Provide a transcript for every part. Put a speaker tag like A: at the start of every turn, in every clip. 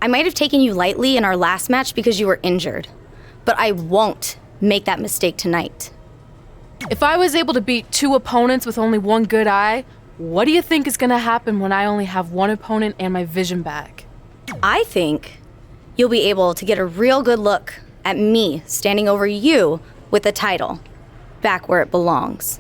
A: I might have taken you lightly in our last match because you were injured, but I won't make that mistake tonight.
B: If I was able to beat 2 opponents with only 1 good eye, what do you think is gonna happen when I only have 1 opponent and my vision back?
A: I think you'll be able to get a real good look at me standing over you with the title, back where it belongs.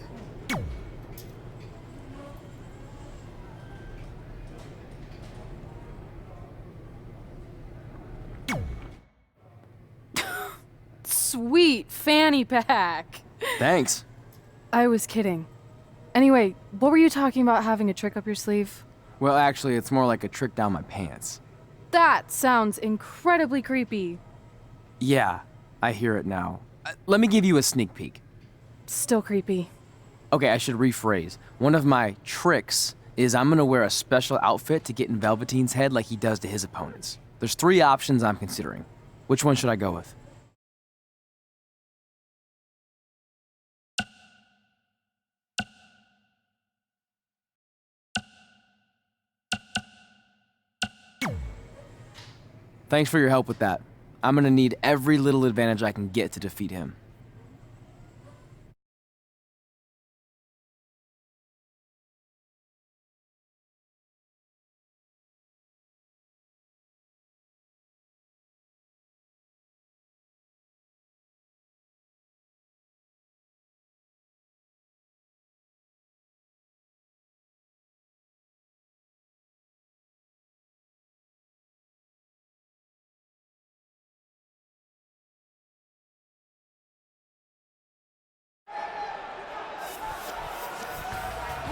B: Sweet fanny pack.
C: Thanks.
B: I was kidding. Anyway, what were you talking about having a trick up your sleeve?
C: Well, actually, it's more like a trick down my pants.
B: That sounds incredibly creepy.
C: Yeah, I hear it now. Let me give you a sneak peek.
B: Still creepy.
C: Okay, I should rephrase. One of my tricks is I'm gonna wear a special outfit to get in Velveteen's head like he does to his opponents. There's 3 options I'm considering. Which one should I go with? Thanks for your help with that. I'm gonna need every little advantage I can get to defeat him.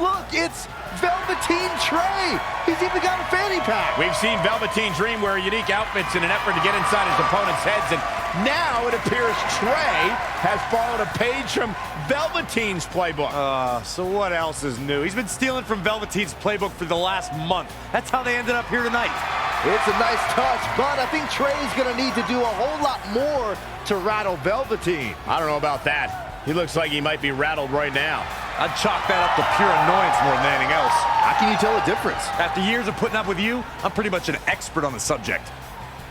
D: Look, it's Velveteen Trey. He's even got a fanny pack.
E: We've seen Velveteen Dream wear unique outfits in an effort to get inside his opponent's heads, and now it appears Trey has borrowed a page from Velveteen's playbook.
D: So what else is new? He's been stealing from Velveteen's playbook for the last month. That's how they ended up here tonight. It's a nice touch, but I think Trey's gonna need to do a whole lot more to rattle Velveteen.
E: I don't know about that. He looks like he might be rattled right now.
D: I'd chalk that up to pure annoyance more than anything else. How can you tell the difference? After years of putting up with you, I'm pretty much an expert on the subject.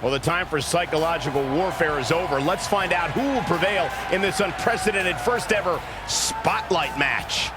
E: Well, the time for psychological warfare is over. Let's find out who will prevail in this unprecedented first ever Spotlight match.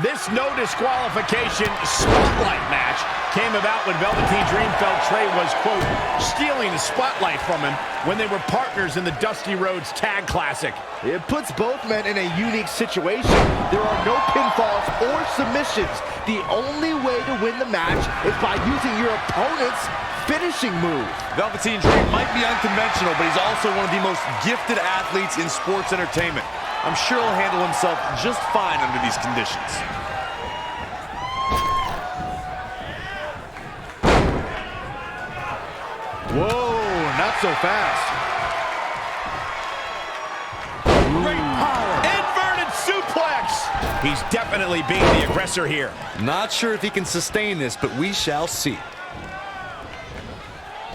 E: This no disqualification spotlight match came about when Velveteen Dream felt Trey was, quote, stealing the spotlight from him when they were partners in the Dusty Rhodes Tag Classic.
D: It puts both men in a unique situation. There are no pinfalls or submissions. The only way to win the match is by using your opponent's finishing move. Velveteen Dream might be unconventional, but he's also one of the most gifted athletes in sports entertainment. I'm sure he'll handle himself just fine under these conditions. Whoa, not so fast.
E: Great power. Inverted suplex. He's definitely being the aggressor here.
D: Not sure if he can sustain this, but we shall see.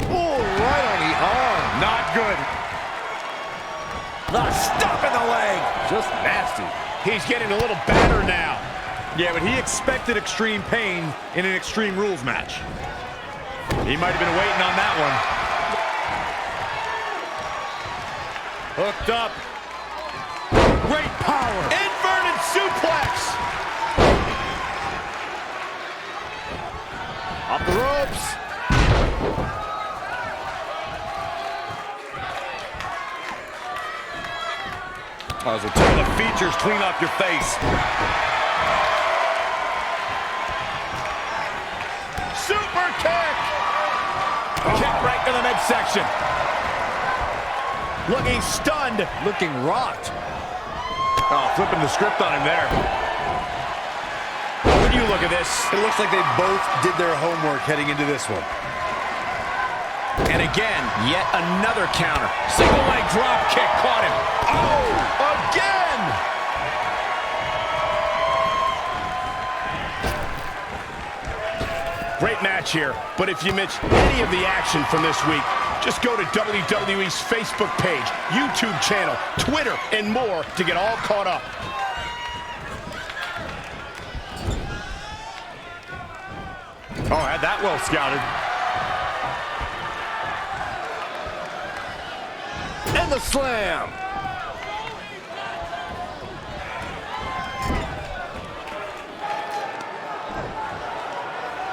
D: Oh, right on the arm. Not good. The stop in the leg. Just nasty.
E: He's getting a little battered now.
D: Yeah, but he expected extreme pain in an Extreme Rules match. He might have been waiting on that one. Hooked up. Great power.
E: Inverted suplex.
D: Off the ropes.
F: Oh, so tear the features clean off your face.
E: Super kick! Kick right to the midsection. Looking stunned.
F: Looking rocked.
E: Oh, flipping the script on him there. When you look at this,
F: It looks like they both did their homework heading into this one.
E: and again, yet another counter. Single leg drop kick caught him. Oh, again! Great match here, but if you missed any of the action from this week, just go to WWE's Facebook page, YouTube channel, Twitter, and more to get all caught up. Oh, had that well scouted.
D: And the slam.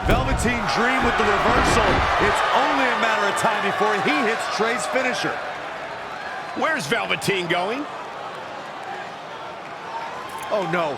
F: Velveteen Dream with the reversal. It's only a matter of time before he hits Trey's finisher.
E: Where's Velveteen going?
D: Oh no.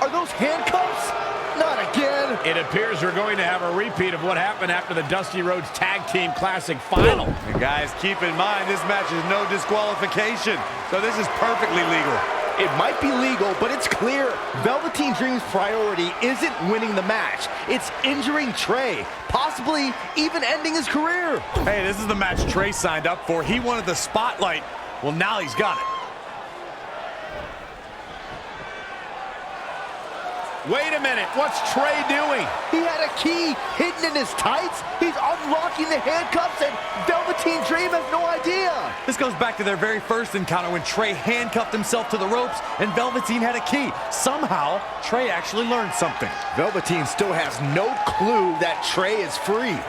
D: Are those handcuffs? Not again.
E: It appears we're going to have a repeat of what happened after the Dusty Rhodes Tag Team Classic Final.
F: And guys, keep in mind, this match is no disqualification, so this is perfectly legal.
D: It might be legal, but it's clear Velveteen Dream's priority isn't winning the match. It's injuring Trey, possibly even ending his career.
F: Hey, this is the match Trey signed up for. He wanted the spotlight. Well, now he's got it.
E: Wait a minute, what's Trey doing?
D: He had a key hidden in his tights. He's unlocking the handcuffs, and Velveteen Dream has no idea.
F: This goes back to their very first encounter when Trey handcuffed himself to the ropes and Velveteen had a key. Somehow, Trey actually learned something.
D: Velveteen still has no clue that Trey is free.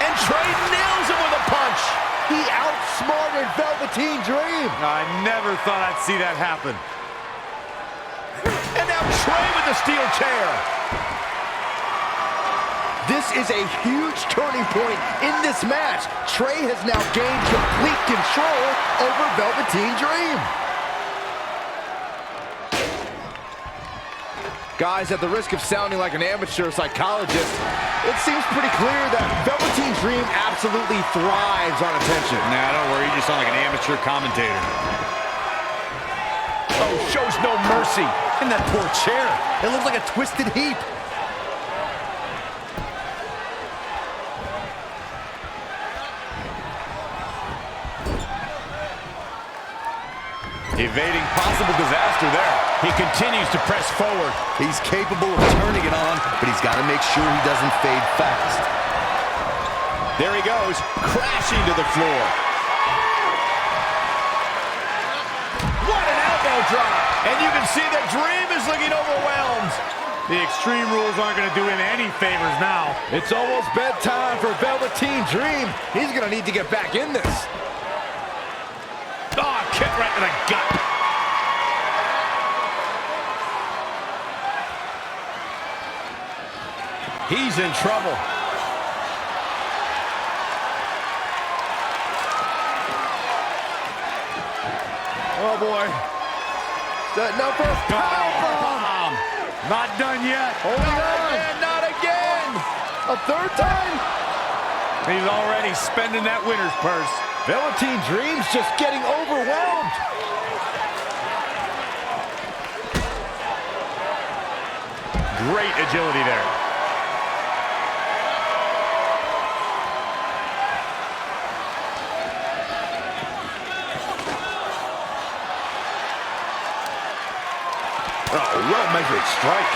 E: And Trey nails him with a punch.
D: He outsmarted Velveteen Dream.
F: I never thought I'd see that happen.
E: And now Trey with the steel chair.
D: This is a huge turning point in this match. Trey has now gained complete control over Velveteen Dream. Guys, at the risk of sounding like an amateur psychologist, it seems pretty clear that Velveteen Dream absolutely thrives on attention.
F: Nah, don't worry, you just sound like an amateur commentator.
E: Oh, shows no mercy.
F: And that poor chair, it looks like a twisted heap. Evading possible disaster there.
E: He continues to press forward.
G: He's capable of turning it on, but he's got to make sure he doesn't fade fast.
E: There he goes, crashing to the floor. What an elbow drop. And you can see that Dream is looking overwhelmed.
F: The Extreme Rules aren't going to do him any favors now.
D: It's almost bedtime for Velveteen Dream. He's going to need to get back in this.
E: Oh, kick right to the gut. He's in trouble.
D: Oh, boy. Setting up for a powerbomb.
F: Not done yet.
D: Holding on.
E: And not again.
D: A third time.
F: He's already spending that winner's purse.
D: Velveteen Dream's just getting overwhelmed.
F: Great agility there.
D: Oh, well-measured strike.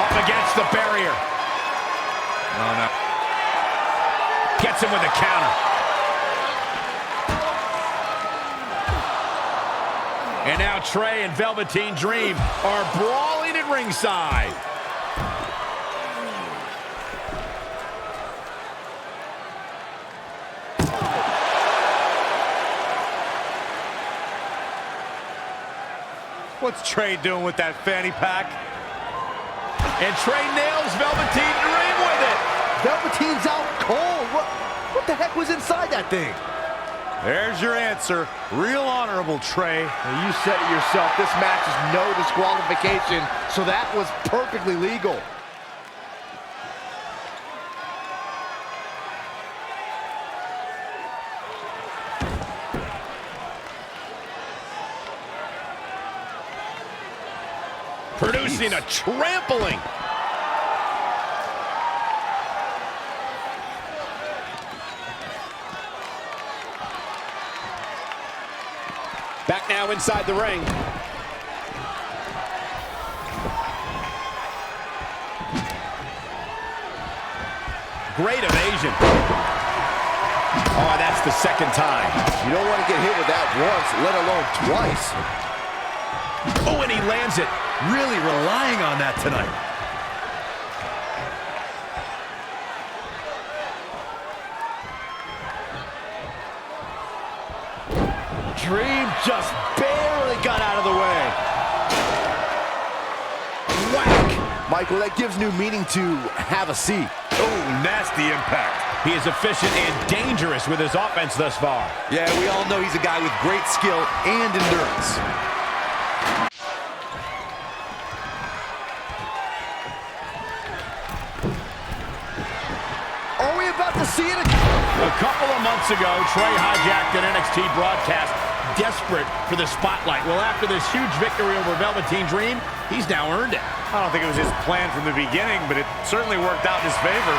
E: Up against the barrier.
F: Oh, no.
E: Gets him with a counter. And now Trey and Velveteen Dream are brawling at ringside.
F: What's Trey doing with that fanny pack?
E: And Trey nails Velveteen Dream with it.
D: Velveteen's out cold. What the heck was inside that thing?
F: There's your answer. Real honorable, Trey.
D: Well, you said it yourself. This match is no disqualification, so that was perfectly legal.
E: Producing a trampling. Back now inside the ring. Great evasion. Oh, that's the second time.
D: You don't want to get hit with that once, let alone twice.
E: Oh, and he lands it.
F: Really relying on that tonight.
D: Dream just barely got out of the way. Whack! Michael, that gives new meaning to have a seat.
E: Oh, nasty impact. He is efficient and dangerous with his offense thus far.
F: Yeah, we all know he's a guy with great skill and endurance.
D: Are we about to see it?
E: A couple of months ago, Trey hijacked an NXT broadcast, desperate for the spotlight. Well, after this huge victory over Velveteen Dream, he's now earned it.
F: I don't think it was his plan from the beginning, but it certainly worked out in his favor.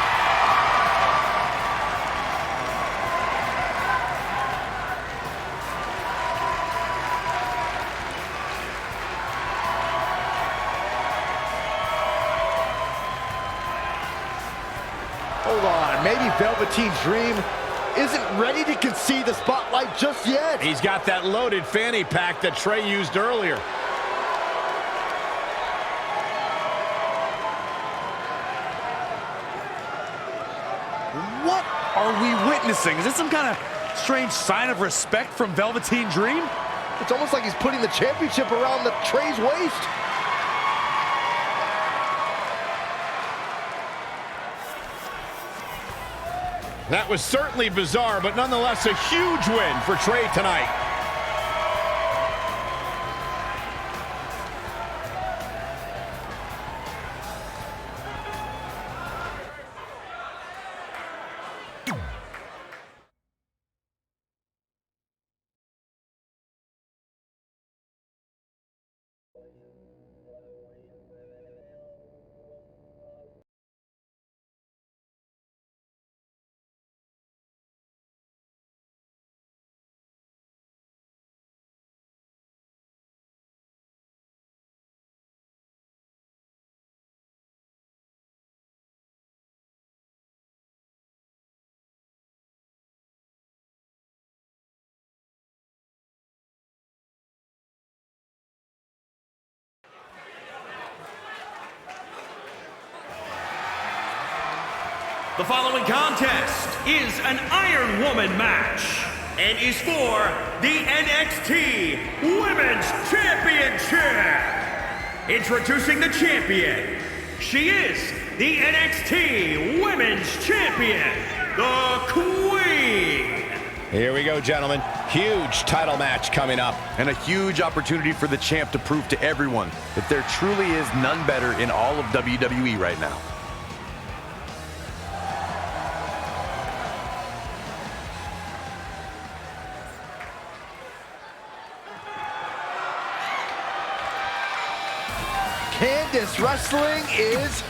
D: Hold on, maybe Velveteen Dream isn't ready to concede the spotlight just yet.
E: He's got that loaded fanny pack that Trey used earlier.
F: What are we witnessing? Is this some kind of strange sign of respect from Velveteen Dream?
D: It's almost like he's putting the championship around the Trey's waist.
E: That was certainly bizarre, but nonetheless a huge win for Trey tonight.
H: The following contest is an Iron Woman match and is for the NXT Women's Championship. Introducing the champion. She is the NXT Women's Champion, the Queen.
E: Here we go, gentlemen. Huge title match coming up.
F: And a huge opportunity for the champ to prove to everyone that there truly is none better in all of WWE right now.
D: Candice Wrestling is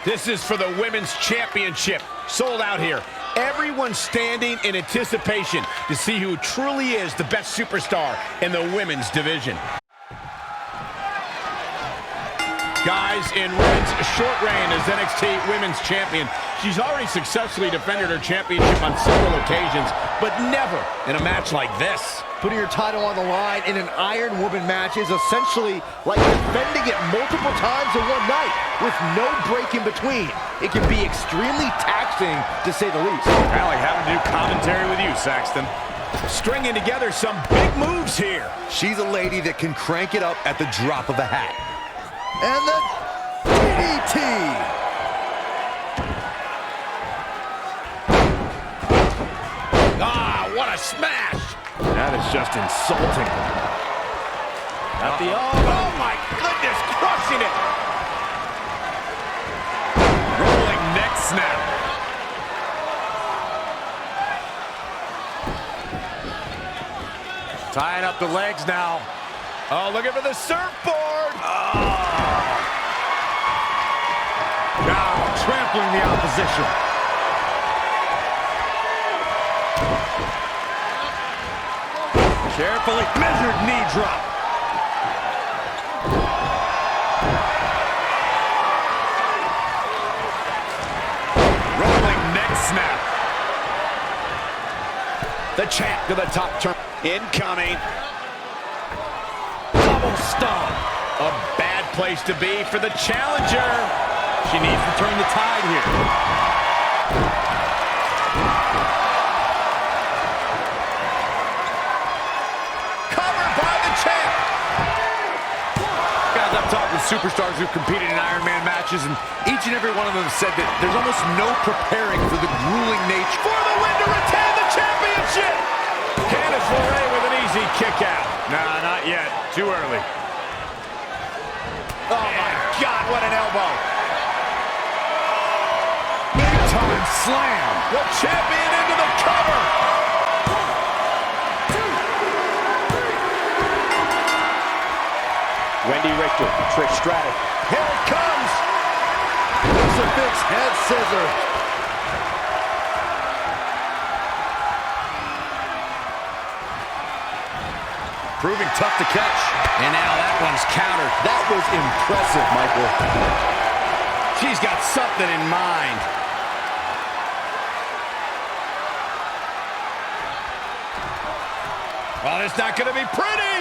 E: This is for the Women's Championship. Sold out here. Everyone standing in anticipation to see who truly is the best superstar in the women's division. Guys, in Red's short reign as NXT Women's Champion, she's already successfully defended her championship on several occasions, but never in a match like this.
D: Putting your title on the line in an Iron Woman match is essentially like defending it multiple times in one night with no break in between. It can be extremely taxing, to say the least.
E: Kind of like having to do commentary with you, Saxton. Stringing together some big moves here.
G: She's a lady that can crank it up at the drop of a hat.
D: And the DDT.
E: Ah, what a smash! That is just insulting. At the oh my goodness, crushing it! Rolling neck snap. Tying up the legs now. Oh, looking for the surfboard! Oh. Now trampling the opposition. Carefully measured knee drop. Rolling neck snap. The champ to the top turn. Incoming. Double stomp. A bad place to be for the challenger. She needs to turn the tide here. Talk with superstars who've competed in Iron Man matches, and each and every one of them said that there's almost no preparing for the grueling nature. For the win to retain the championship! Candice LeRae with an easy kick out. Nah, not yet. Too early. Oh my God, what an elbow. Big time slam. The champion into the cover.
D: Wendy Richter, Trish Stratus. Here it comes! Crucifix head scissor.
E: Proving tough to catch. And now that one's countered.
D: That was impressive, Michael.
E: She's got something in mind. Well, it's not going to be pretty.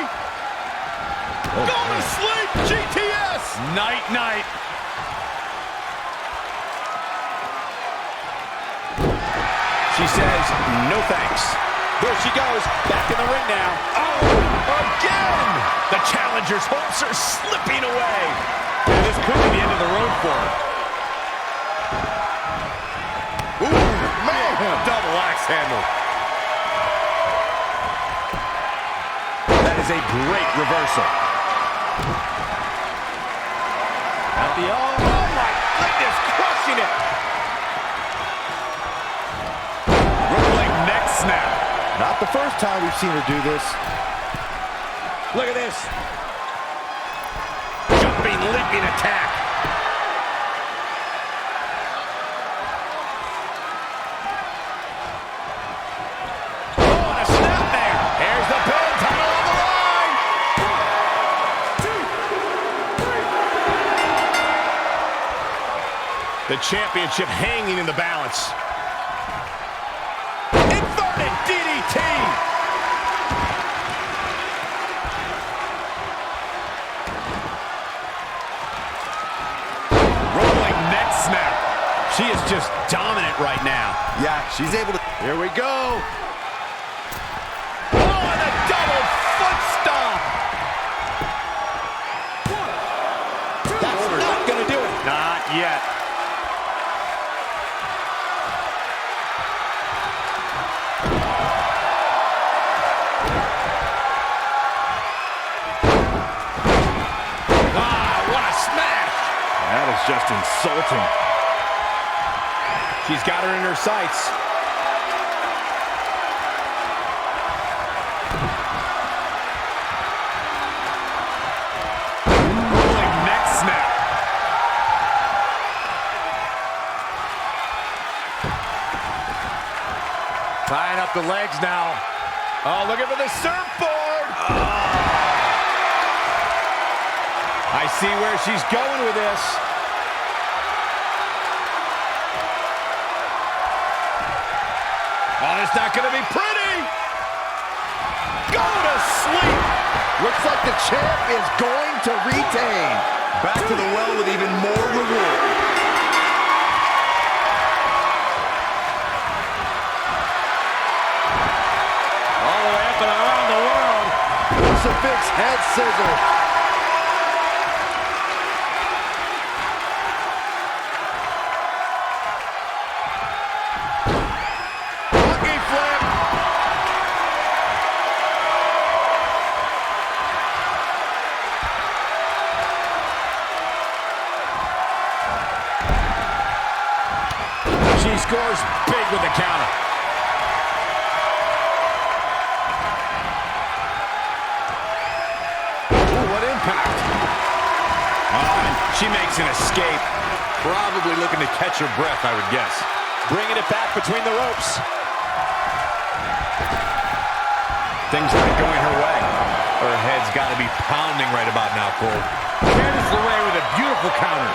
E: Go to sleep, GTS! Night, night. She says, no thanks. There she goes, back in the ring now. Oh, again! The challenger's hopes are slipping away. And this could be the end of the road for her. Ooh, man! Double axe handle. That is a great reversal. At the oh my goodness, crushing it. Rolling neck snap.
D: Not the first time we've seen her do this.
E: Look at this. Jumping, leaping attack. Oh, and a snap there. Here's the pin, title on the line. 2, 3. The championship hanging in the balance. Inverted DDT. Rolling neck snap. She is just dominant right now.
G: Yeah, she's able to...
E: Here we go. Oh, and a double foot stomp.
D: That's not going to do it.
E: Not yet. That is just insulting. She's got her in her sights. Rolling neck snap. Tying up the legs now. Oh, looking for the surfboard. Oh. I see where she's going with this. Oh, it's not going to be pretty. Go to sleep.
D: Looks like the champ is going to retain.
G: Back to the well with even more reward.
E: All the way up and around the world.
D: Crucifix head scissors. Monkey flip.
E: She scores big with the counter. Ooh, what impact. And she makes an escape. Probably looking to catch her breath, I would guess. Bringing it back between the ropes. Things not going her way. Her head's got to be pounding right about now, Cole. Candice LeRae with a beautiful counter.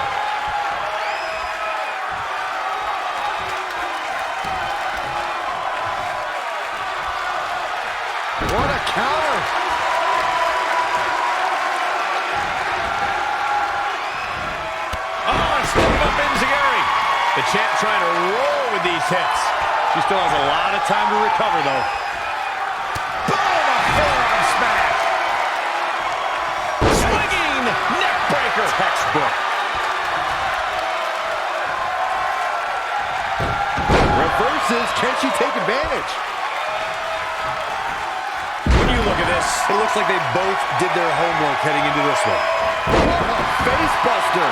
D: What a counter.
E: Oh, and step up Enziguri. The champ trying to roll with these hits. She still has a lot of time to recover, though. Boom! A forearm smash. Swinging neck breaker. Textbook.
D: Reverses. Can she take advantage?
E: When you look at this, it looks like they both did their homework heading into this one.
D: Face buster.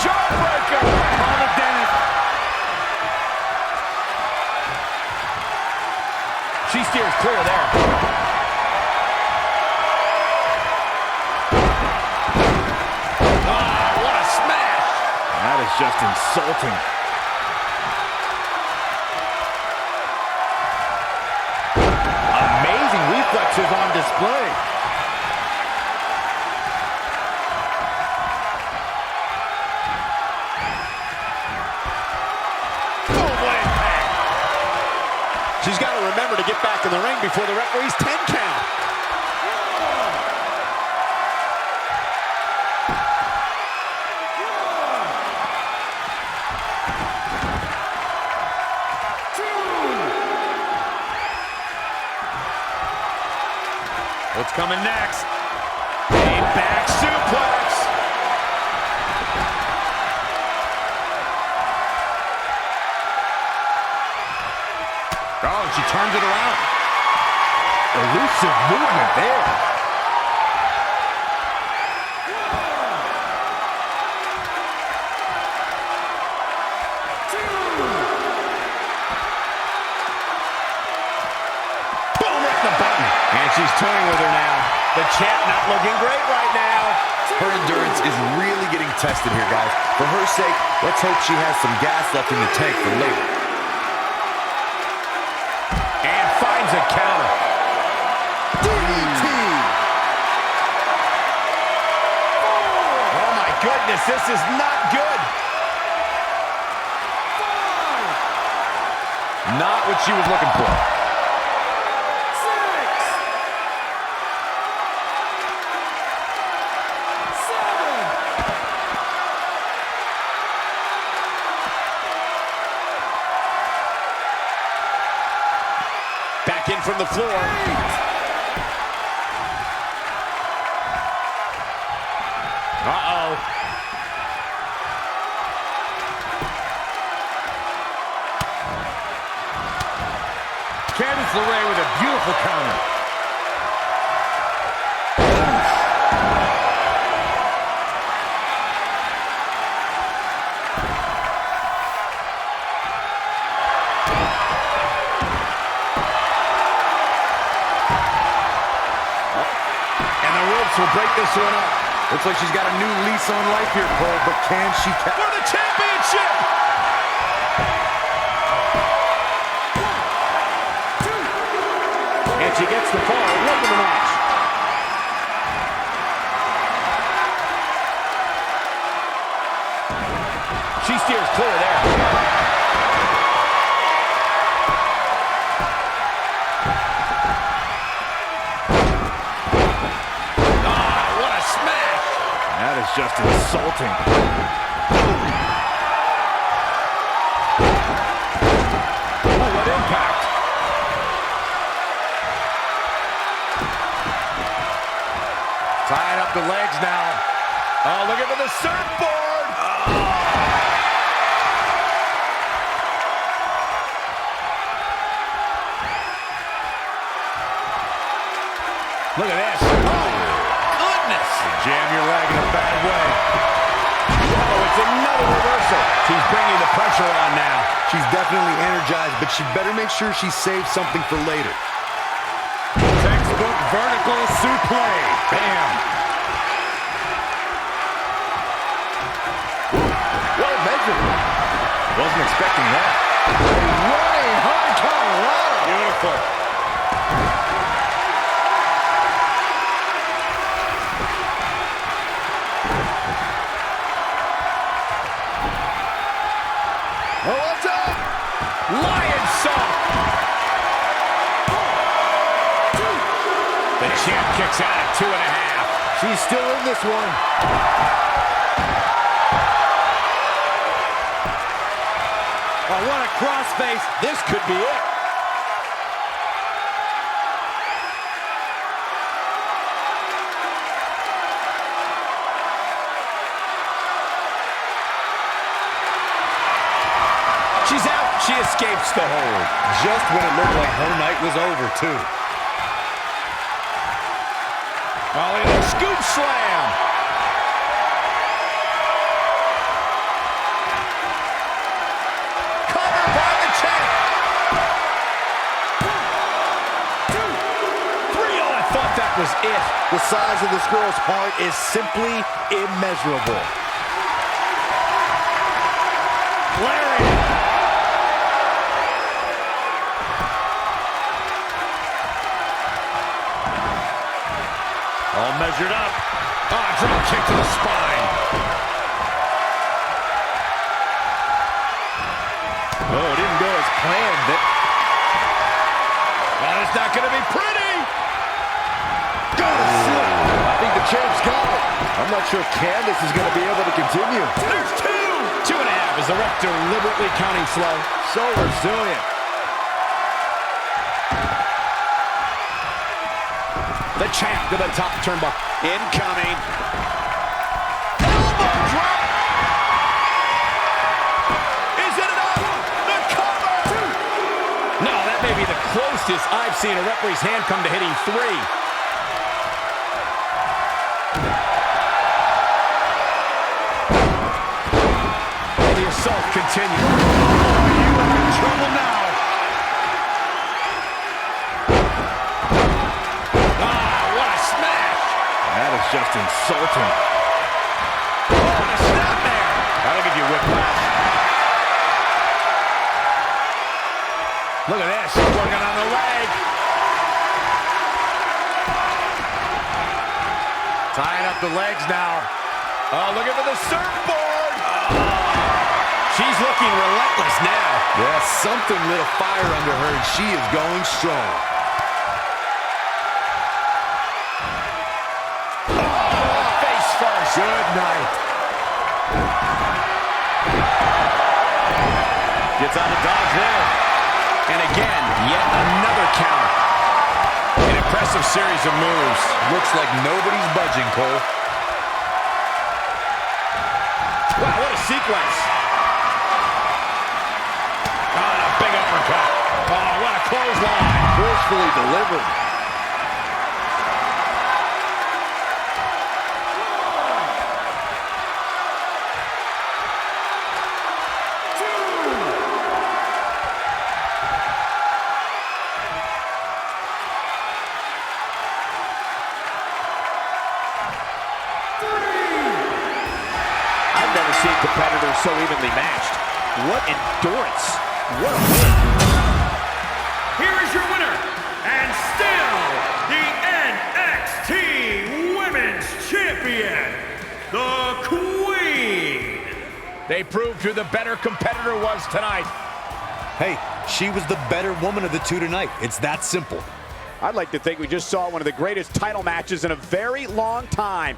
E: Jawbreaker. Mama Dennis. She steers clear there. Ah, what a smash.
D: That is just insulting. Amazing reflexes on display.
E: Boom, what impact. She's got to remember to get back in the ring before the referee's 10 count. What's coming next? A back suplex. Oh, she turns it around.
D: Elusive movement there.
E: Boom, right in the button. And she's toying with her now. The champ not looking great right now.
G: Her endurance is really getting tested here, guys. For her sake, let's hope she has some gas left in the tank for later.
E: And finds a counter.
D: DDT.
E: Oh my goodness, this is not good. Not what she was looking for. Back in from the floor. Uh-oh. Candice LeRae with a beautiful counter. Will break this one up. Looks like she's got a new lease on life here, Cole, but can she for the championship?
D: she gets the fall late in the match. She steers clear there.
E: Oh, what a smash!
D: That is just insulting. Oh, what impact!
E: Tying up the legs now. Oh, looking for the surfboard!
D: Look at this. Oh,
E: Goodness!
D: jam your leg in a bad way. Oh, it's another reversal.
E: She's bringing the pressure on now.
G: She's definitely energized, but she better make sure she saves something for later.
E: Textbook vertical suplex. Bam!
D: Well measured. Wasn't expecting that. Running hard Colorado.
E: Beautiful.
D: Oh, what's up?
E: Lion salt. The champ kicks out at 2.5.
D: She's still in this one.
E: Oh, what a crossface. This could be it. She's out. She escapes the hold.
G: Just when it looked like her night was over, too.
E: Oh, look at the scoop slam. Covered by the champ. 1, 2, 3. Oh, I thought that was it.
D: The size of this girl's heart is simply immeasurable.
E: Lariat. All measured up. Ah, drop kick to the spine.
D: Oh, it didn't go as planned.
E: Oh, it's not going to be pretty.
D: I think the champ's got it. I'm not sure Candice is going to be able to continue.
E: There's 2. 2.5 is the ref deliberately counting slow.
D: So resilient.
E: The champ to the top turnbuckle. Incoming. Elbow drop. Is it enough? The cover. 2. No, that may be the closest I've seen a referee's hand come to hitting 3. And the assault continues. Oh, you are in trouble now.
D: That is just insulting.
E: Oh, and a snap there. That'll give you whiplash. Look at this. Working on the leg. Tying up the legs now. Oh, looking for the surfboard. Oh. She's looking relentless now.
G: Yeah, something lit a fire under her, and she is going strong.
E: Good night. Gets on the dodge there. And again, yet another count. An impressive series of moves.
G: Looks like nobody's budging, Cole.
E: Wow, what a sequence. Oh, and a big uppercut. Oh, what a clothesline.
D: Forcefully delivered.
E: Competitors so evenly matched. What endurance. What a win.
H: Here is your winner, and still the NXT Women's Champion, the Queen.
D: They proved who the better competitor was tonight.
F: Hey, she was the better woman of the two tonight. It's that simple.
I: I'd like to think we just saw one of the greatest title matches in a very long time.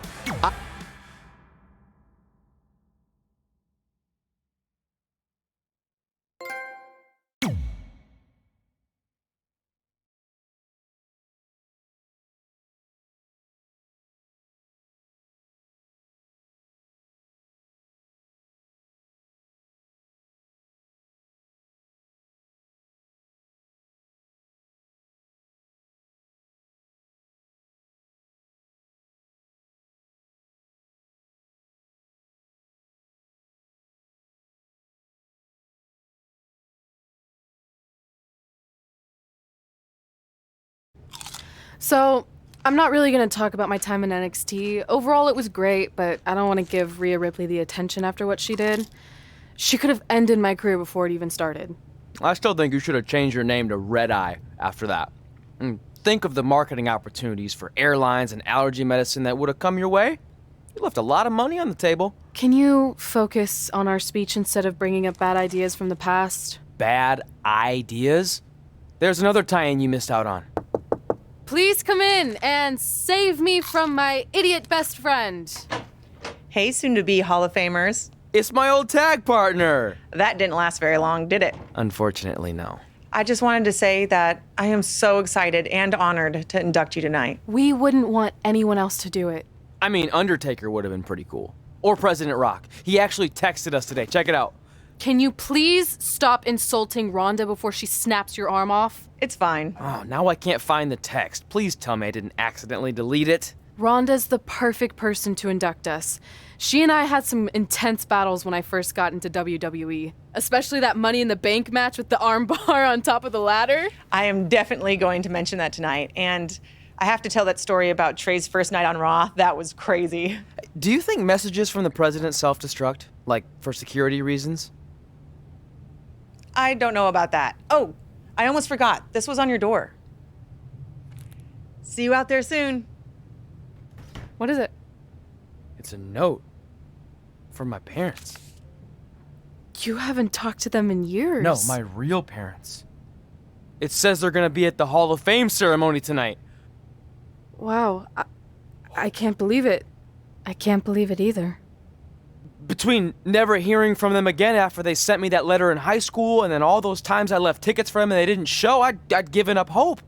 B: So, I'm not really going to talk about my time in NXT. Overall, it was great, but I don't want to give Rhea Ripley the attention after what she did. She could have ended my career before it even started.
C: I still think you should have changed your name to Red Eye after that. And think of the marketing opportunities for airlines and allergy medicine that would have come your way. You left a lot of money on the table.
B: Can you focus on our speech instead of bringing up bad ideas from the past?
C: Bad ideas? There's another tie-in you missed out on.
B: Please come in and save me from my idiot best friend.
J: Hey, soon-to-be Hall of Famers.
C: It's my old tag partner.
J: That didn't last very long, did it?
C: Unfortunately, no.
J: I just wanted to say that I am so excited and honored to induct you tonight.
B: We wouldn't want anyone else to do it.
C: I mean, Undertaker would have been pretty cool. Or President Rock. He actually texted us today. Check it out.
B: Can you please stop insulting Rhonda before she snaps your arm off?
J: It's fine.
C: Oh, now I can't find the text. Please tell me I didn't accidentally delete it.
B: Rhonda's the perfect person to induct us. She and I had some intense battles when I first got into WWE, especially that Money in the Bank match with the arm bar on top of the ladder.
J: I am definitely going to mention that tonight, and I have to tell that story about Trey's first night on Raw. That was crazy.
C: Do you think messages from the president self-destruct? Like, for security reasons?
J: I don't know about that. Oh, I almost forgot. This was on your door. See you out there soon.
B: What is it?
C: It's a note. From my parents.
B: You haven't talked to them in years.
C: No, my real parents. It says they're gonna be at the Hall of Fame ceremony tonight.
B: Wow, I can't believe it. I can't believe it either.
C: Between never hearing from them again after they sent me that letter in high school and then all those times I left tickets for them and they didn't show, I'd given up hope.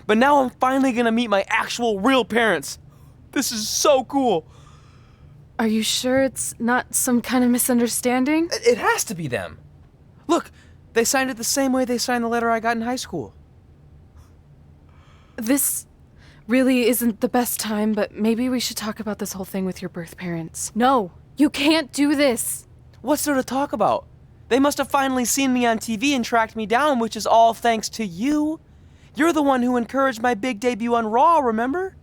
C: But now I'm finally gonna meet my actual real parents. This is so cool.
B: Are you sure it's not some kind of misunderstanding?
C: It has to be them. Look, they signed it the same way they signed the letter I got in high school.
B: This really isn't the best time, but maybe we should talk about this whole thing with your birth parents. No, you can't do this.
C: What's there to talk about? They must have finally seen me on TV and tracked me down, which is all thanks to you. You're the one who encouraged my big debut on Raw, remember?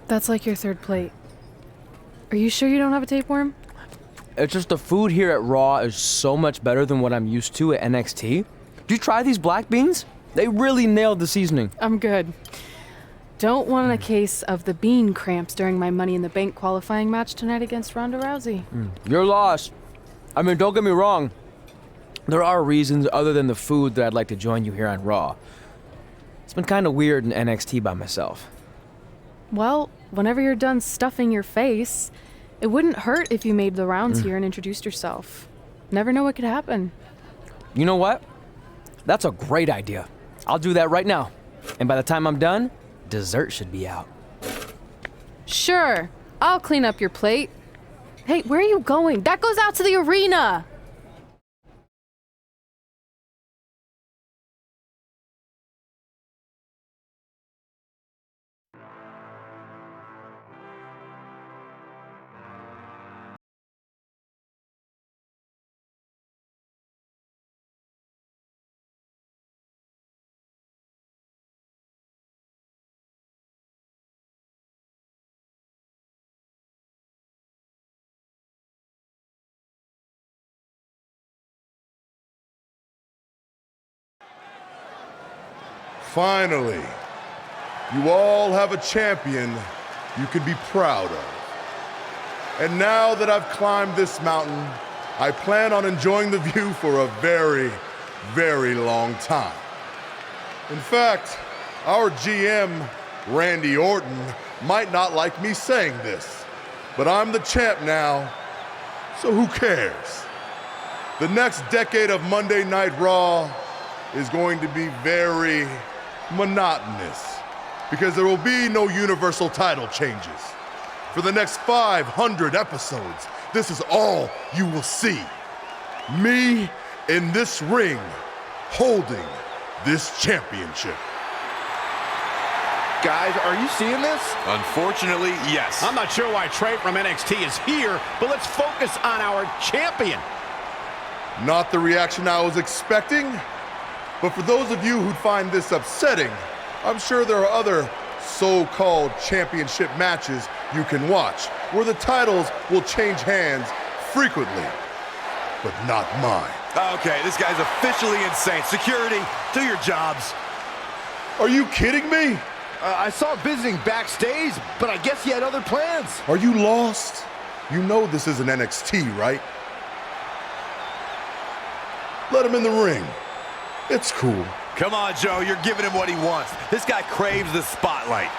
B: That's like your third plate. Are you sure you don't have a tapeworm?
C: It's just the food here at Raw is so much better than what I'm used to at NXT. Did you try these black beans? They really nailed the seasoning.
B: I'm good. Don't want a case of the bean cramps during my Money in the Bank qualifying match tonight against Ronda Rousey.
C: You're lost. I mean, don't get me wrong. There are reasons other than the food that I'd like to join you here on Raw. It's been kind of weird in NXT by myself.
B: Well, whenever you're done stuffing your face, it wouldn't hurt if you made the rounds here and introduced yourself. Never know what could happen.
C: You know what? That's a great idea. I'll do that right now. And by the time I'm done, dessert should be out.
B: Sure, I'll clean up your plate. Hey, where are you going? That goes out to the arena.
K: Finally, you all have a champion you can be proud of. And now that I've climbed this mountain, I plan on enjoying the view for a very, very long time. In fact, our GM, Randy Orton, might not like me saying this, but I'm the champ now, so who cares? The next decade of Monday Night Raw is going to be very monotonous because there will be no universal title changes. For the next 500 episodes, this is all you will see. Me in this ring holding this championship.
I: Guys, are you seeing this?
E: Unfortunately, yes.
I: I'm not sure why Trey from NXT is here, but let's focus on our champion.
K: Not the reaction I was expecting, but for those of you who'd find this upsetting, I'm sure there are other so-called championship matches you can watch where the titles will change hands frequently, but not mine.
E: Okay, this guy's officially insane. Security, do your jobs.
K: Are you kidding me?
I: I saw visiting Backstage, but I guess he had other plans.
K: Are you lost? You know this isn't NXT, right? Let him in the ring. It's cool.
E: Come on, Joe, you're giving him what he wants. This guy craves the spotlight.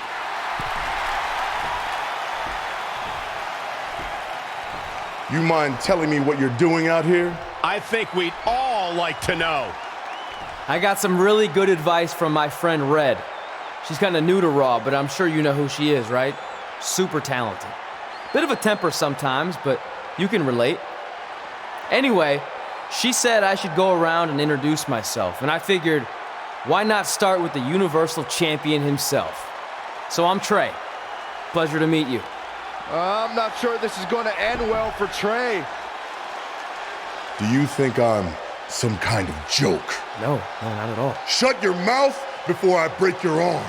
K: You mind telling me what you're doing out here?
I: I think we'd all like to know.
C: I got some really good advice from my friend Red. She's kind of new to Raw, but I'm sure you know who she is, right? Super talented. Bit of a temper sometimes, but you can relate. Anyway, she said I should go around and introduce myself, and I figured, why not start with the Universal Champion himself? So I'm Trey. Pleasure to meet you.
I: I'm not sure this is going to end well for Trey.
K: Do you think I'm some kind of joke?
C: No, not at all.
K: Shut your mouth before I break your arm.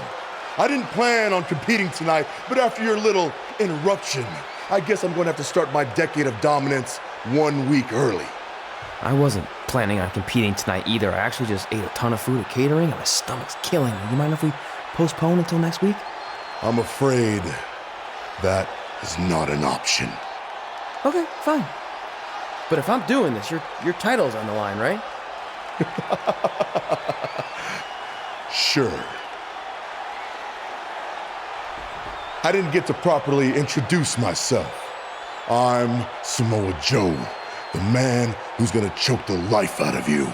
K: I didn't plan on competing tonight, but after your little interruption, I guess I'm going to have to start my decade of dominance 1 week early.
C: I wasn't planning on competing tonight either. I actually just ate a ton of food at catering and my stomach's killing me. You mind if we postpone until next week?
K: I'm afraid that is not an option.
C: Okay, fine. But if I'm doing this, your title's on the line, right?
K: Sure. I didn't get to properly introduce myself. I'm Samoa Joe, the man who's gonna choke the life out of you.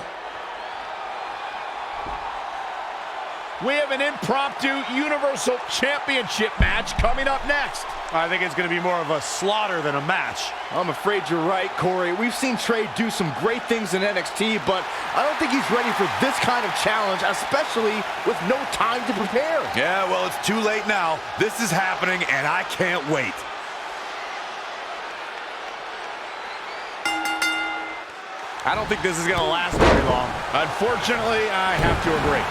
I: We have an impromptu Universal Championship match coming up next.
F: I think it's going to be more of a slaughter than a match.
I: I'm afraid you're right, Corey. We've seen Trey do some great things in NXT, but I don't think he's ready for this kind of challenge, especially with no time to prepare.
E: Yeah, well, it's too late now. This is happening, and I can't wait.
F: I don't think this is going to last very long.
I: Unfortunately, I have to agree.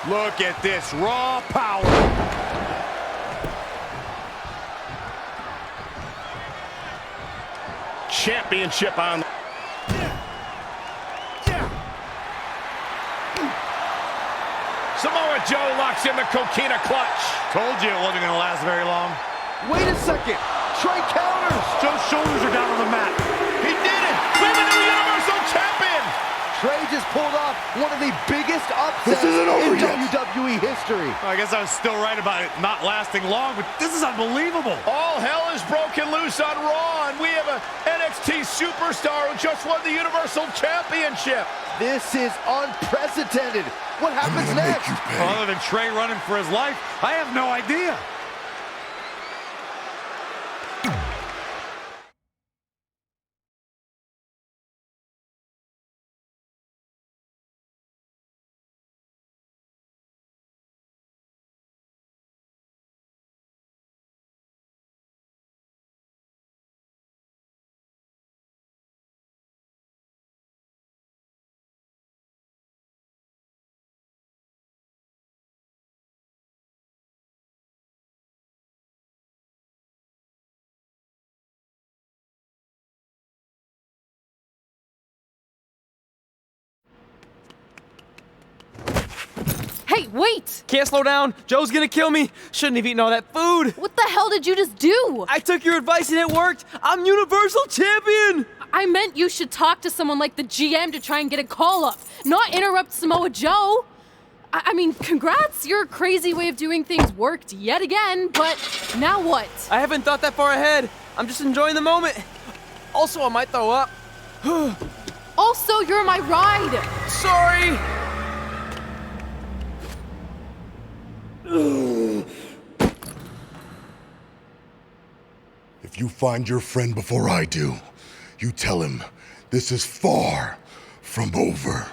F: Look at this raw power.
I: Championship on. Samoa Joe locks in the coquina clutch.
F: Told you it wasn't going to last very long.
I: Wait a second. Trey counters.
F: Joe's shoulders are down on the mat.
I: He did it. We have a new Universal Champion. Trey just pulled off one of the biggest upsets in WWE history.
F: Well, I guess I was still right about it not lasting long, but this is unbelievable.
I: All hell is broken loose on Raw, and we have a NXT
D: NXT superstar who just won the Universal Championship. This is unprecedented. What happens next?
F: Other than Trey running for his life, I have no idea.
B: Hey, wait!
C: Can't slow down. Joe's gonna kill me. Shouldn't have eaten all that food.
B: What the hell did you just do?
C: I took your advice and it worked. I'm Universal Champion.
B: I meant you should talk to someone like the GM to try and get a call up, not interrupt Samoa Joe. I mean, congrats, your crazy way of doing things worked yet again, but now what?
C: I haven't thought that far ahead. I'm just enjoying the moment. Also, I might throw up.
B: Also, you're my ride.
C: Sorry.
K: If you find your friend before I do, you tell him this is far from over.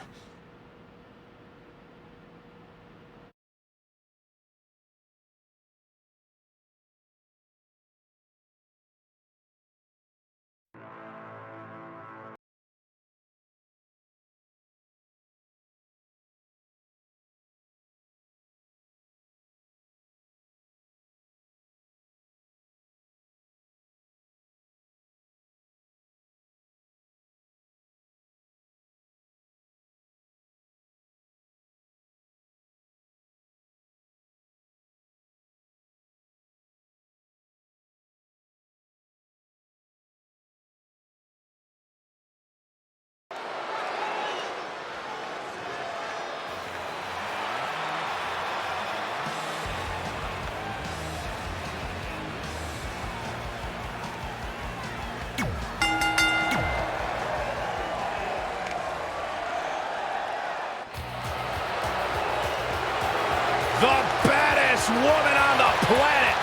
D: The baddest woman on the planet.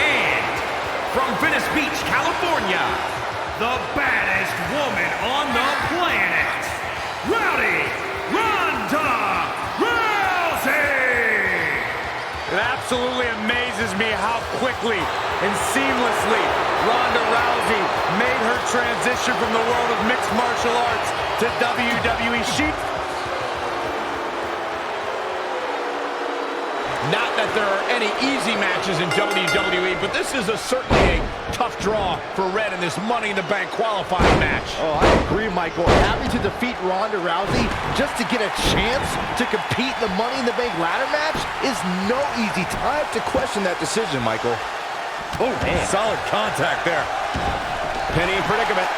H: And from Venice Beach, California, the baddest woman on the planet, Rowdy Ronda Rousey!
F: It absolutely amazes me how quickly and seamlessly Ronda Rousey made her transition from the world of mixed martial arts to WWE.
D: Not that there are any easy matches in WWE, but this is certainly a tough draw for Red in this Money in the Bank qualifying match. Oh, I agree, Michael. Having to defeat Ronda Rousey just to get a chance to compete in the Money in the Bank ladder match is no easy time to question that decision, Michael.
F: Oh, man. Solid contact there.
D: Penny in predicament.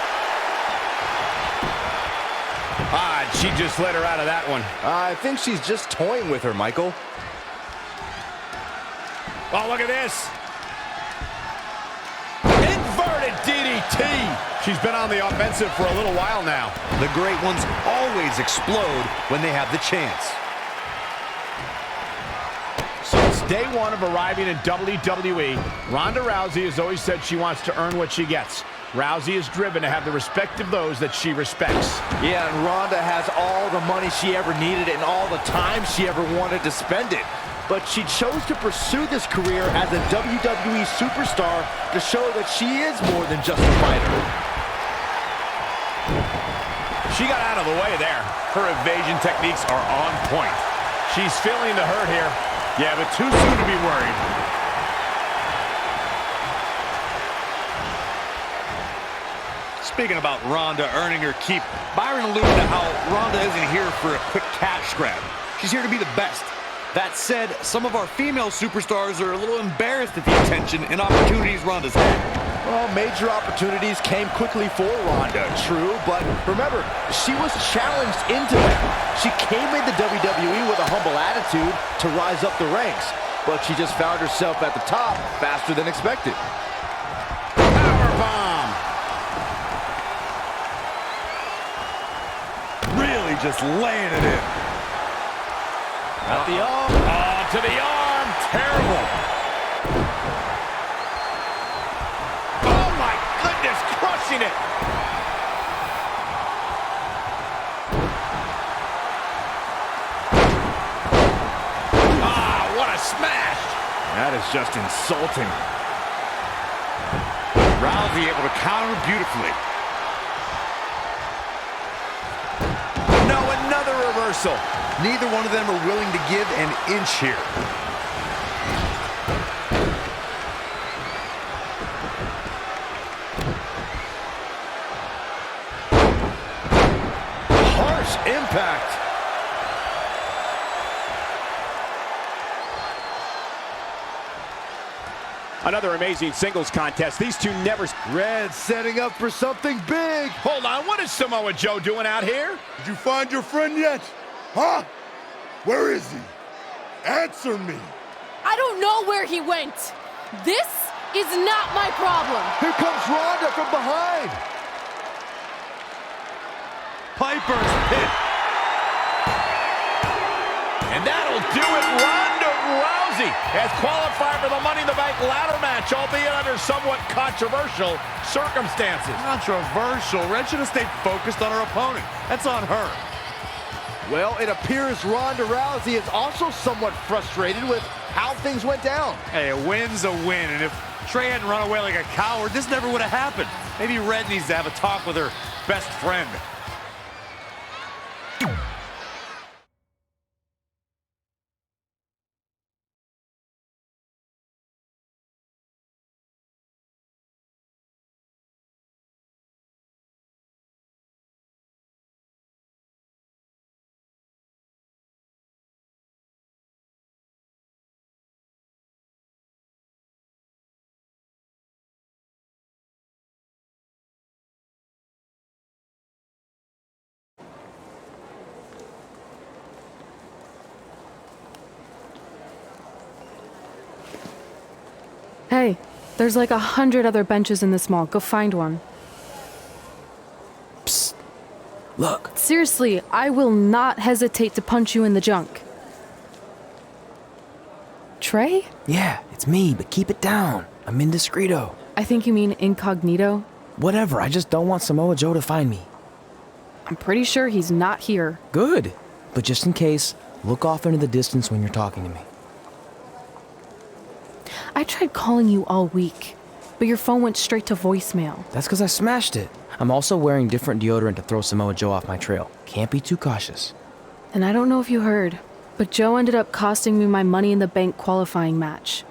D: She just let her out of that one. I think she's just toying with her, Michael. Oh, look at this. Inverted DDT. She's been on the offensive for a little while now.
G: The great ones always explode when they have the chance.
D: Since day one of arriving in WWE, Ronda Rousey has always said she wants to earn what she gets. Rousey is driven to have the respect of those that she respects. Yeah, and Ronda has all the money she ever needed and all the time she ever wanted to spend it. But she chose to pursue this career as a WWE superstar to show that she is more than just a fighter. She got out of the way there. Her evasion techniques are on point. She's feeling the hurt here. Yeah, but too soon to be worried.
F: Speaking about Ronda earning her keep, Byron alluded to how Ronda isn't here for a quick cash grab. She's here to be the best. That said, some of our female superstars are a little embarrassed at the attention and opportunities Ronda's had.
D: Well, major opportunities came quickly for Ronda, true, but remember, she was challenged into them. She came into WWE with a humble attitude to rise up the ranks. but she just found herself at the top faster than expected.
F: Powerbomb. Really just laying it in. Got the arm. Oh, to the arm. Terrible. Oh, my goodness. Crushing it. Ah, what a smash.
D: That is just insulting.
F: Rousey able to counter beautifully.
G: No, another reversal. Neither one of them are willing to give an inch here.
D: Harsh impact.
L: Another amazing singles contest. These two never...
D: Red setting up for something big.
F: Hold on, what is Samoa Joe doing out here?
K: Did you find your friend yet? Huh? Where is he? Answer me.
B: I don't know where he went. This is not my problem.
D: Here comes Ronda from behind.
F: Piper's hit. And that'll do it. Ronda Rousey has qualified for the Money in the Bank ladder match, albeit under somewhat controversial circumstances. Controversial? Red should have stayed focused on her opponent. That's on her.
D: Well, it appears Ronda Rousey is also somewhat frustrated with how things went down.
F: Hey, a win's a win, and if Trey hadn't run away like a coward, this never would have happened. Maybe Red needs to have a talk with her best friend.
B: Hey, there's like 100 other benches in this mall. Go find one.
C: Psst. Look.
B: Seriously, I will not hesitate to punch you in the junk. Trey?
C: Yeah, it's me, but keep it down. I'm indiscreto.
B: I think you mean incognito.
C: Whatever, I just don't want Samoa Joe to find me.
B: I'm pretty sure he's not here.
C: Good. But just in case, look off into the distance when you're talking to me.
B: I tried calling you all week, but your phone went straight to voicemail.
C: That's because I smashed it. I'm also wearing different deodorant to throw Samoa Joe off my trail. Can't be too cautious.
B: And I don't know if you heard, but Joe ended up costing me my Money in the Bank qualifying match.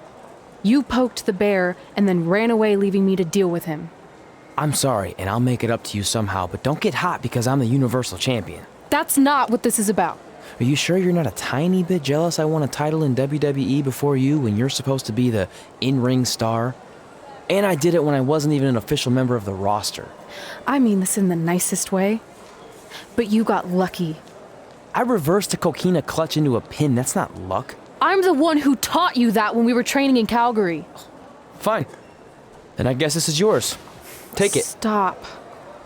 B: You poked the bear and then ran away, leaving me to deal with him.
C: I'm sorry, and I'll make it up to you somehow, but don't get hot because I'm the Universal Champion.
B: That's not what this is about.
C: Are you sure you're not a tiny bit jealous I won a title in WWE before you when you're supposed to be the in-ring star? And I did it when I wasn't even an official member of the roster.
B: I mean this in the nicest way. But you got lucky.
C: I reversed a coquina clutch into a pin. That's not luck.
B: I'm the one who taught you that when we were training in Calgary.
C: Fine. Then I guess this is yours. Take it.
B: Stop.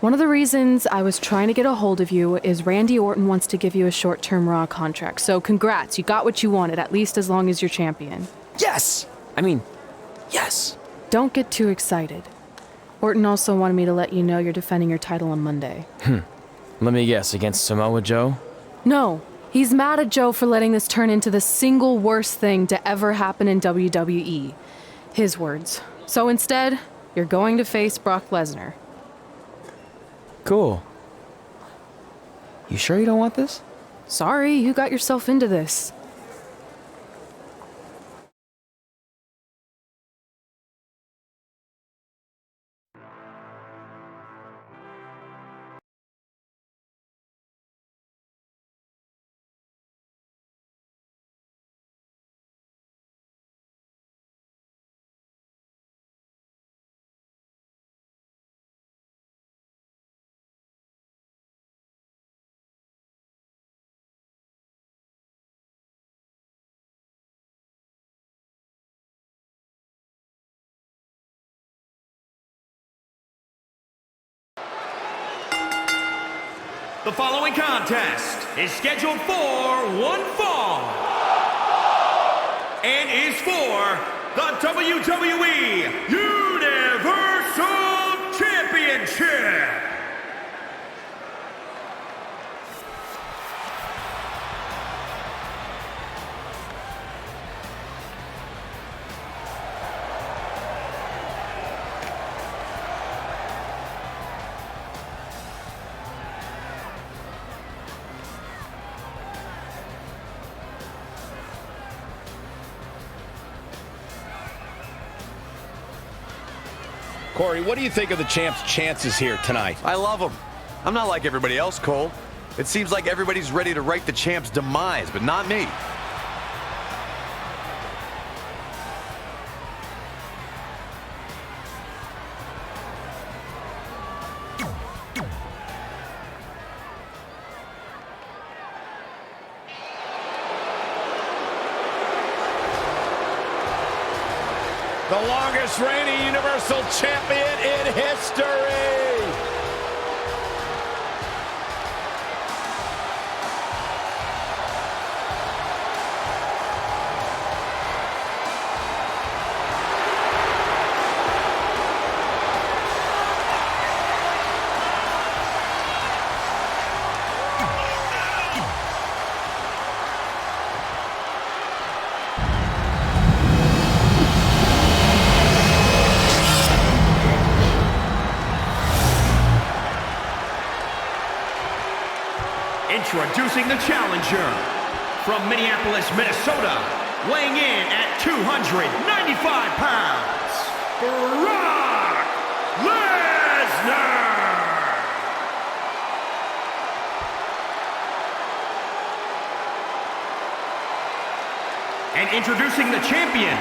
B: One of the reasons I was trying to get a hold of you is Randy Orton wants to give you a short-term Raw contract. So congrats, you got what you wanted, at least as long as you're champion.
C: Yes! I mean, yes.
B: Don't get too excited. Orton also wanted me to let you know you're defending your title on Monday.
C: Let me guess, against Samoa Joe?
B: No, he's mad at Joe for letting this turn into the single worst thing to ever happen in WWE. His words. So instead, you're going to face Brock Lesnar.
C: Cool. You sure you don't want this?
B: Sorry, you got yourself into this.
H: The following contest is scheduled for one fall and is for the WWE Universal Championship.
L: Corey, what do you think of the champ's chances here tonight?
G: I love him. I'm not like everybody else, Cole. It seems like everybody's ready to write the champ's demise, but not me.
L: The longest reigning Universal Champion in history.
H: Introducing the challenger from Minneapolis, Minnesota, weighing in at 295 pounds, Brock Lesnar. And introducing the champion,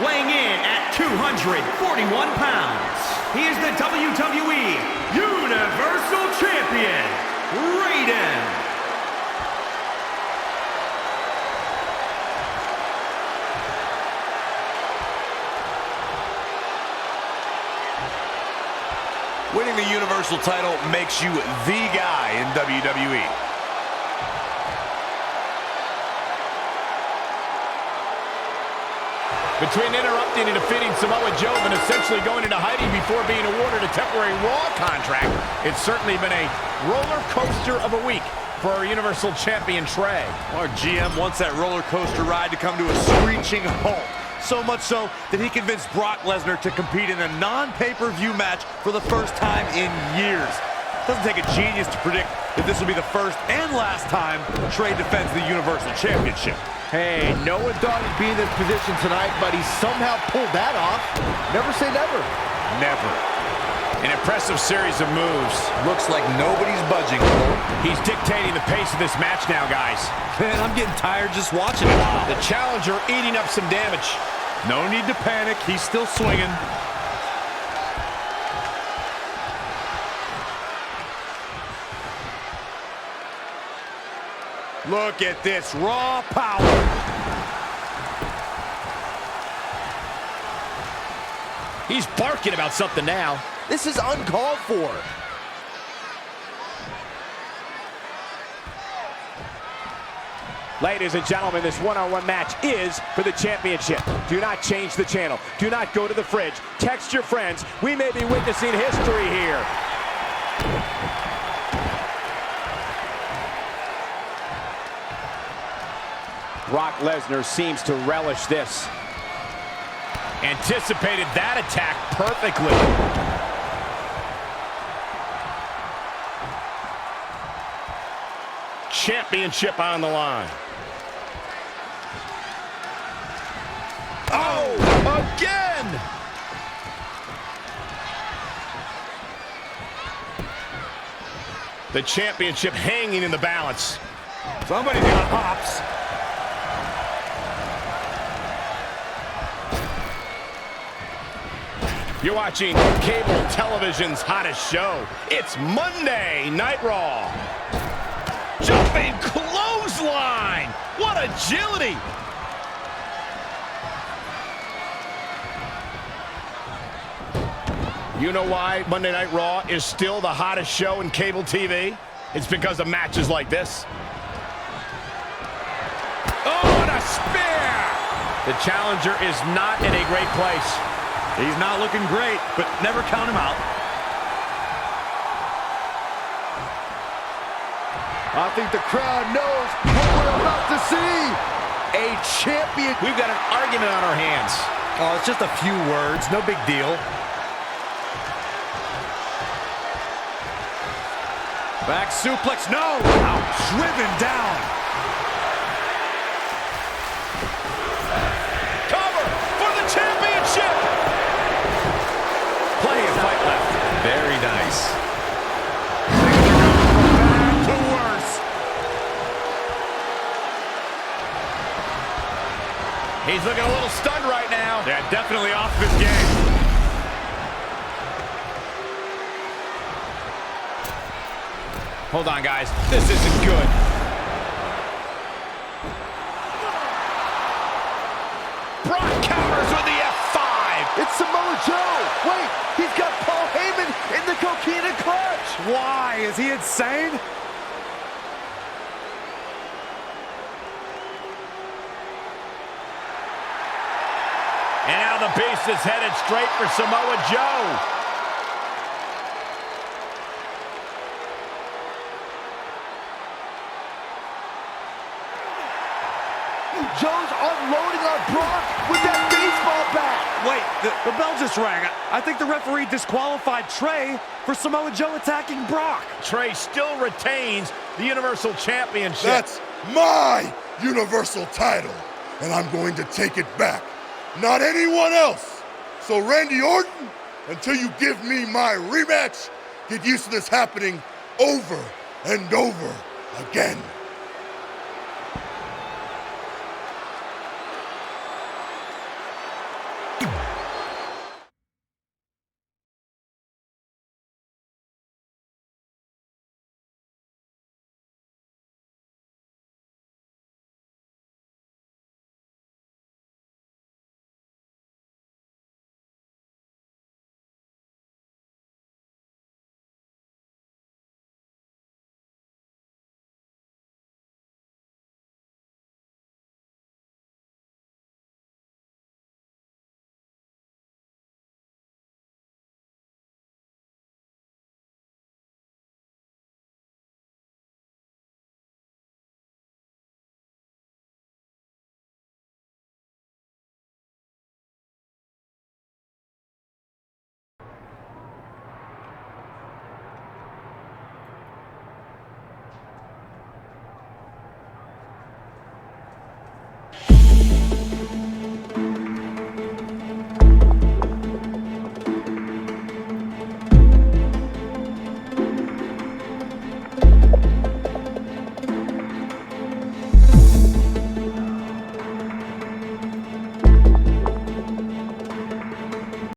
H: weighing in at 241 pounds, he is the WWE Universal Champion, Raiden.
G: Winning the Universal title makes you the guy in WWE.
L: Between interrupting and defeating Samoa Joe and essentially going into hiding before being awarded a temporary Raw contract, it's certainly been a roller coaster of a week for our Universal Champion Trey.
E: Our GM wants that roller coaster ride to come to a screeching halt. So much so that he convinced Brock Lesnar to compete in a non-pay-per-view match for the first time in years. Doesn't take a genius to predict that this will be the first and last time Trey defends the Universal Championship.
I: Hey, no one thought he'd be in this position tonight, but he somehow pulled that off. Never say never.
E: Never.
L: An impressive series of moves.
G: Looks like nobody's budging.
L: He's dictating the pace of this match now, guys.
E: Man, I'm getting tired just watching it.
L: The challenger eating up some damage.
E: No need to panic. He's still swinging.
L: Look at this raw power. He's barking about something now.
I: This is uncalled for.
L: Ladies and gentlemen, this one-on-one match is for the championship. Do not change the channel. Do not go to the fridge. Text your friends. We may be witnessing history here. Brock Lesnar seems to relish this. Anticipated that attack perfectly. Championship on the line. Oh, again! The championship hanging in the balance.
E: Somebody's got hops.
L: You're watching cable television's hottest show. It's Monday Night Raw. Jumping clothesline. What agility. You know why Monday Night Raw is still the hottest show in cable TV? It's because of matches like this. Oh, and a spear! The challenger is not in a great place.
F: He's not looking great, but never count him out.
D: I think the crowd knows what we're about to see. A champion.
F: We've got an argument on our hands. Oh, it's just a few words, no big deal. Back suplex, no! Driven down. Cover for the championship! Plenty of fight left. Very nice.
L: Things are going from bad to worse. He's looking a little stunned right now.
F: Yeah, definitely off his game.
L: Hold on, guys. This isn't good. Brock counters with the F5.
D: It's Samoa Joe. Wait, he's got Paul Heyman in the coquina clutch.
F: Why? Is he insane?
L: And now the Beast is headed straight for Samoa Joe.
D: Joe's unloading on Brock with that baseball bat.
F: Wait, the bell just rang. I think the referee disqualified Trey for Samoa Joe attacking Brock.
L: Trey still retains the Universal Championship.
K: That's my Universal title, and I'm going to take it back. Not anyone else. So Randy Orton, until you give me my rematch, get used to this happening over and over again.